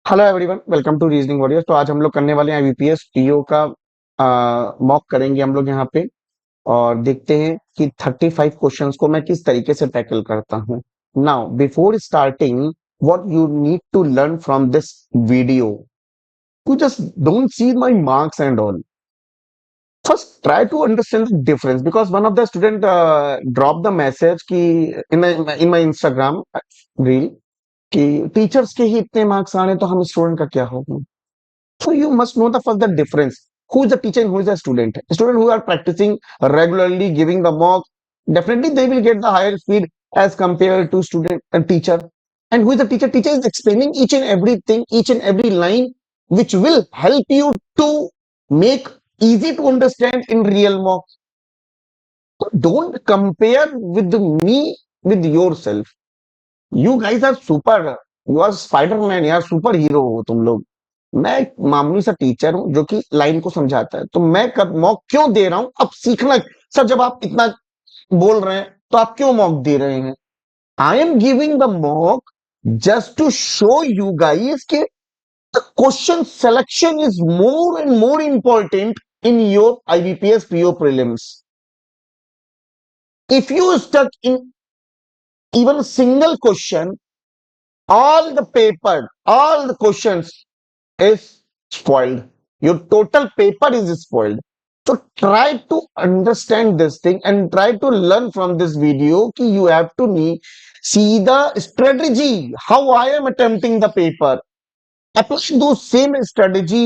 Hello everyone, welcome to reasoning warriors. तो आज हम लोग करने वाले हैं आईबीपीएस पीओ का मॉक करेंगे हम लोग यहाँ पे। और देखते हैं कि 35 क्वेश्चंस को मैं किस तरीके से टैकल करता हूँ। Now before starting, what you need to learn from this video, you just don't see my marks and all. First, try to understand the difference because one of the student dropped the message कि in my Instagram reel कि teachers के ही इतने marks आ रहे हैं तो हम student का क्या होगा। So you must know the first the difference. Who is the teacher and who is the student? Student who are practicing regularly, giving the mock, definitely they will get the higher speed as compared to student and teacher. And who is the teacher? Teacher is explaining each and everything, each and every line, which will help you to make easy to understand in real mock. So don't compare with me with yourself. You guys are super. You are Spider-Man यार, super hero हो तुम लोग। मैं एक मामूली सा teacher हूं जो कि लाइन को समझाता है, तो मैं कब मॉक क्यों दे रहा हूं अब सीखना। सर जब आप इतना बोल रहे हैं तो आप क्यों मॉक दे रहे हैं? I am giving the mock just to show you guys के the question selection is more and more important in your IBPS PO prelims. If you stuck in even a single question, all the paper, all the questions is spoiled. Your total paper is spoiled. So try to understand this thing and try to learn from this video कि you have to see the strategy, how I am attempting the paper. Apply those same strategy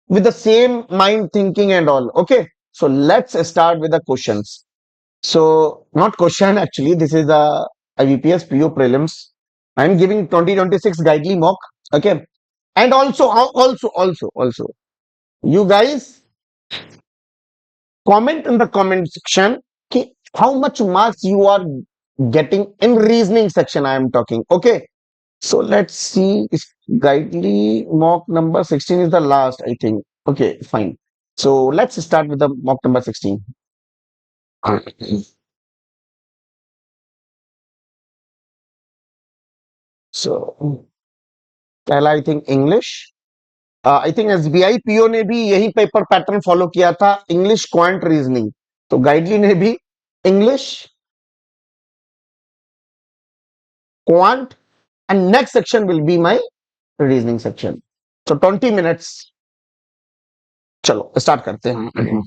with the same mind thinking and all. Okay. So let's start with the questions. So not question actually, this is the IBPS PO prelims. I'm giving 2026 guidely mock. Okay. And also, you guys comment in the comment section how much marks you are getting in reasoning section. I am talking. Okay. So let's see. Guidely mock number 16 is the last, I think. Okay, fine. So let's start with the mock number 16. So पहला I think English. I think SBI PO ने भी यही paper pattern follow किया था, English quant reasoning. तो गाइडली ने भी English quant and next section will be my reasoning section. So 20 minutes. चलो स्टार्ट करते हैं।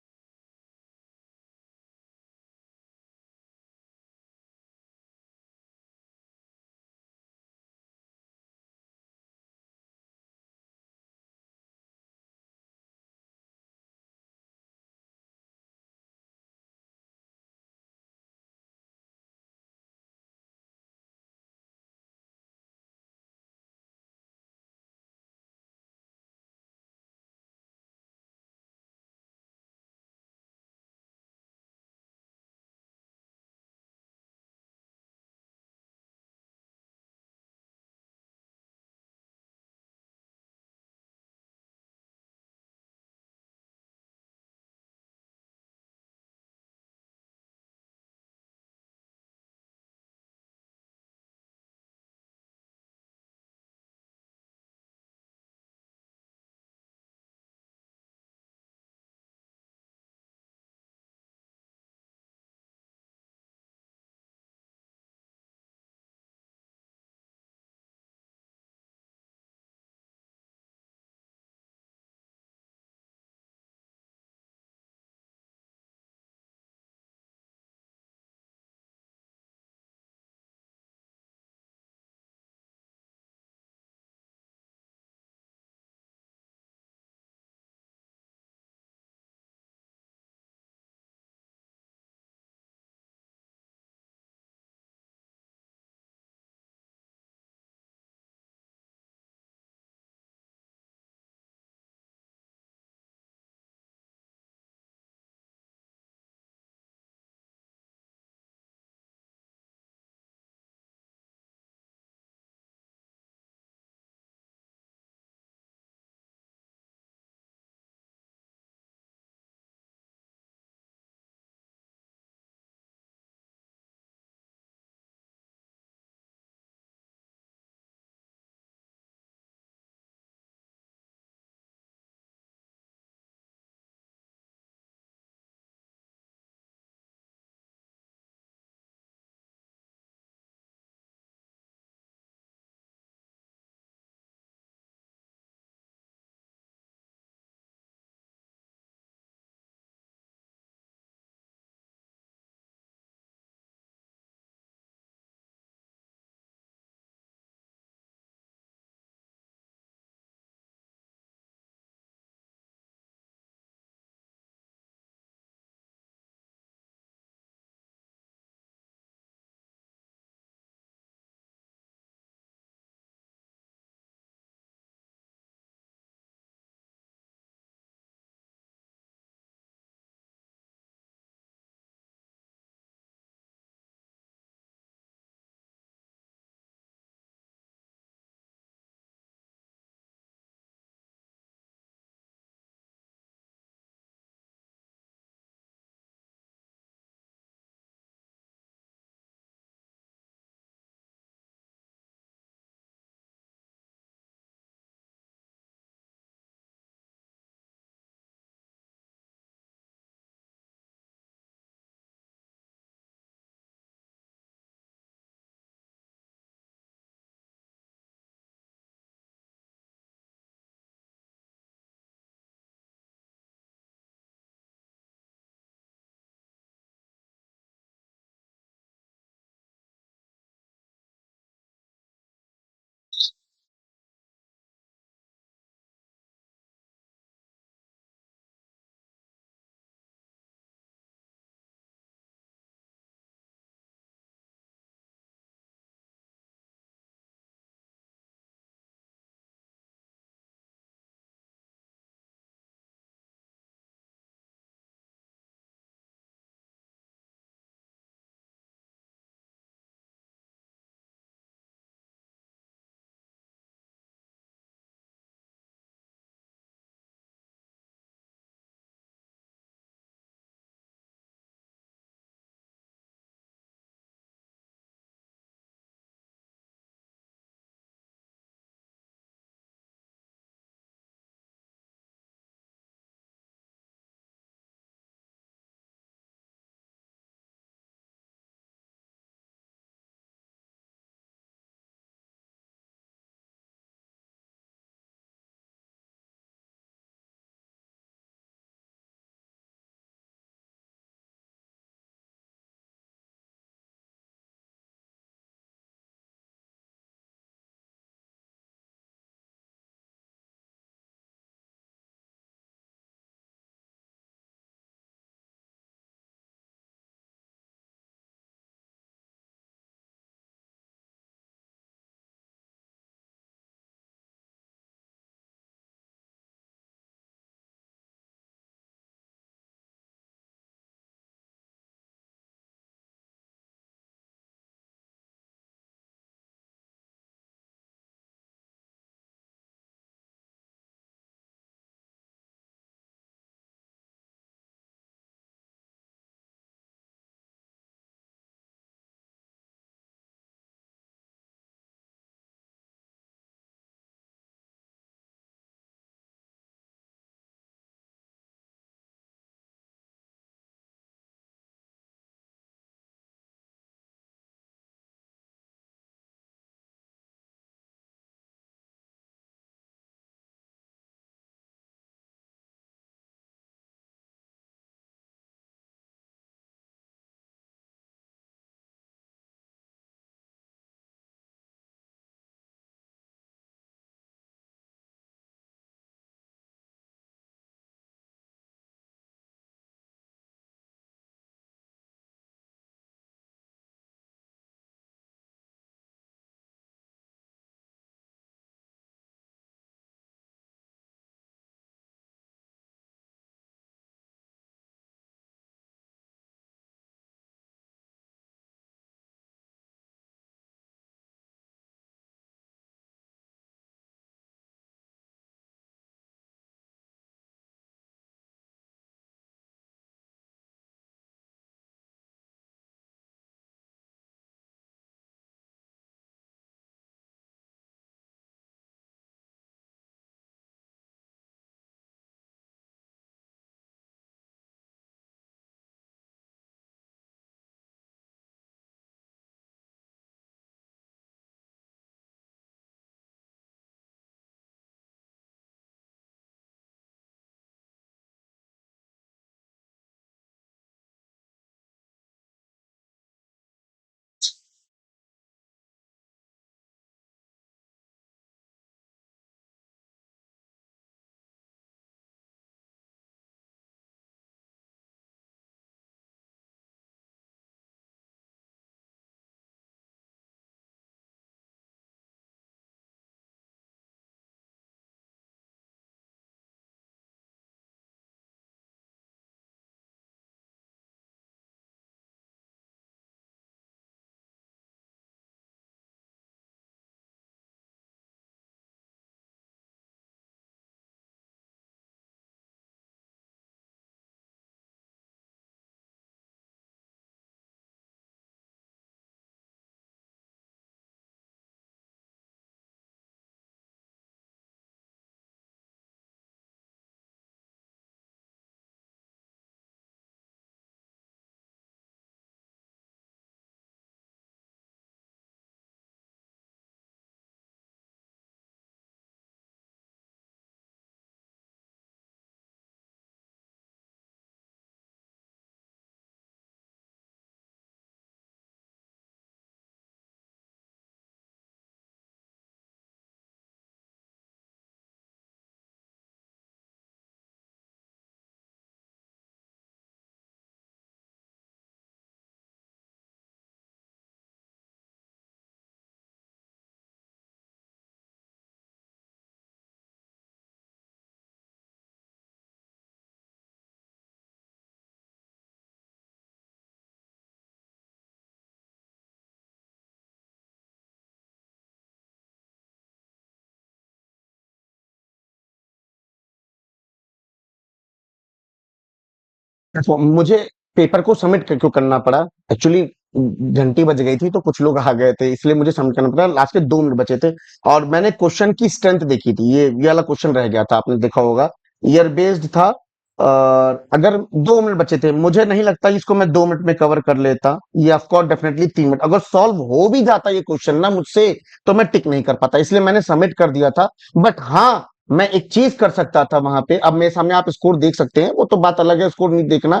तो मुझे पेपर को सबमिट क्यों करना पड़ा? एक्चुअली घंटी बज गई थी तो कुछ लोग आ गए थे, इसलिए मुझे सबमिट करना पड़ा। लास्ट के 2 मिनट बचे थे और मैंने क्वेश्चन की स्ट्रेंथ देखी थी। ये वाला क्वेश्चन रह गया था, आपने देखा होगा, ईयर बेस्ड था। और अगर 2 मिनट बचे थे, मुझे नहीं लगता इसको मैं 2 मिनट में कवर कर लेता। ये ऑफकोर्स डेफिनेटली 3 मिनट, अगर सॉल्व हो भी जाता ये क्वेश्चन ना मुझसे, तो मैं टिक नहीं कर पाता, इसलिए मैंने सबमिट कर दिया था। बट हाँ, मैं एक चीज कर सकता था वहां पे। अब मेरे सामने आप स्कोर देख सकते हैं, वो तो बात अलग है, स्कोर नहीं देखना।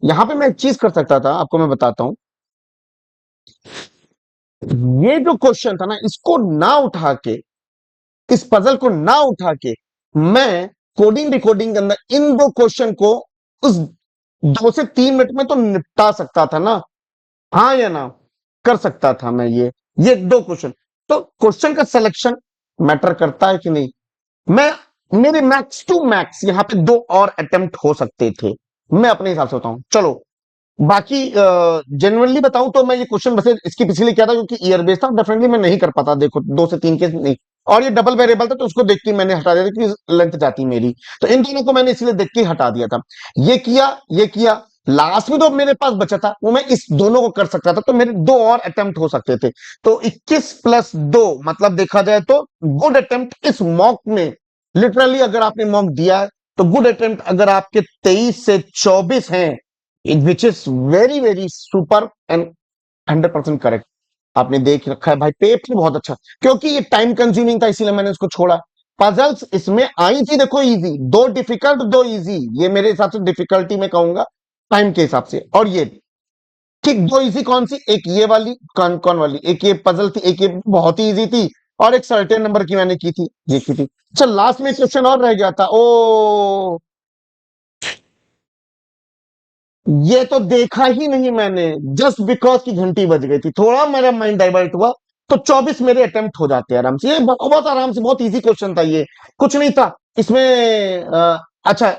यहां पे मैं एक चीज कर सकता था, आपको मैं बताता हूं। ये जो क्वेश्चन था ना, इसको ना उठा के, इस पजल को ना उठा के, मैं कोडिंग रिकॉर्डिंग के अंदर इन दो क्वेश्चन को उस 2 से 3 मिनट में तो निपटा सकता था ना। हाँ या ना? कर सकता था मैं ये 2 क्वेश्चन। तो क्वेश्चन का सिलेक्शन मैटर करता है कि नहीं? मैं मेरे मैक्स टू मैक्स यहां पे 2 और अटेम्प्ट हो सकते थे, मैं अपने हिसाब से बताऊं। चलो, बाकी जेनुअनली बताऊं तो मैं ये क्वेश्चन वैसे इसके पिछले क्या था, क्योंकि ईयर बेस्ड था, डेफिनेटली मैं नहीं कर पाता। देखो, 2 से 3 केस नहीं, और ये डबल वेरिएबल था तो उसको देख के मैंने हटा दिया था, क्योंकि लेंथ जाती मेरी। तो इन दोनों को मैंने इसलिए देख के हटा दिया था। ये किया लास्ट में, तो मेरे पास बचा था वो, मैं इस दोनों को कर सकता था, तो मेरे 2 और अटेम्प्ट हो सकते थे। तो 21 + 2 मतलब देखा जाए तो गुड अटेम्प्ट इस मॉक में। लिटरली अगर आपने मॉक दिया है तो गुड अटेम्प्ट अगर आपके 23 से 24 हैं, which is very very super and 100% correct. आपने देख रखा है भाई, पेपर बहुत अच्छा, क्योंकि ये टाइम कंज्यूमिंग था इसीलिए मैंने इसको छोड़ा। पजल्स इसमें आई थी, देखो इजी, 2 डिफिकल्ट 2 इजी, ये मेरे हिसाब से डिफिकल्टी में कहूंगा टाइम के हिसाब से। और ये ठीक 2 इजी कौन सी, एक ये वाली, कौन कौन वाली, एक ये पजल थी, एक ये बहुत ही इजी थी, और एक सर्टेन नंबर की मैंने की थी, ये की थी। अच्छा, लास्ट में क्वेश्चन और रह गया था, ओ ये तो देखा ही नहीं मैंने, जस्ट बिकॉज की घंटी बज गई थी, थोड़ा मेरा माइंड डाइवर्ट हुआ। तो 24 मेरे अटेम्प्ट हो जाते हैं आराम से, ये बहुत आराम से, बहुत इजी क्वेश्चन था ये, कुछ नहीं था इसमें। अच्छा,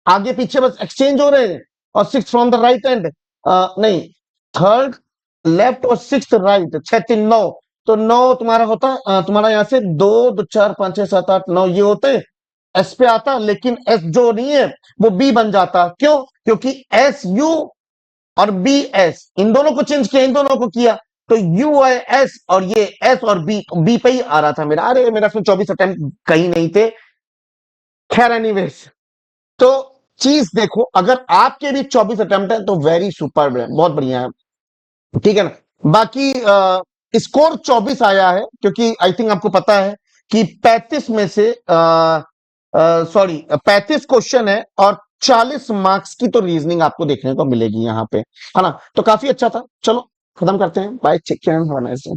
आगे पीछे बस एक्सचेंज हो रहे हैं, और 6 फ्रॉम द राइट एंड, नहीं, थर्ड लेफ्ट और 6 राइट, 6 3 9। तो 9 तुम्हारा होता, तुम्हारा यहां से 2 2 4 5 6 7 8 9 ये होते, एस पे आता, लेकिन एस जो नहीं है वो बी बन जाता। क्यों? क्योंकि एस यू और बी एस, इन दोनों को चेंज किया, इन दोनों को किया, तो यू है एस, और ये एस और बी, बी पे ही आ रहा था मेरा। अरे मेरा इसमें 24 अटेम्प्ट कहीं नहीं थे। खैर एनीवेज, तो चीज देखो, अगर आपके भी 24 अटेम्प्ट है तो वेरी सुपर है, बहुत बढ़िया है, ठीक है ना। बाकी स्कोर 24 आया है, क्योंकि आई थिंक आपको पता है कि 35 में से सॉरी 35 क्वेश्चन है, और 40 मार्क्स की तो रीजनिंग आपको देखने को मिलेगी यहाँ पे, है ना। तो काफी अच्छा था। चलो खत्म करते हैं, bye, take care, have a nice day.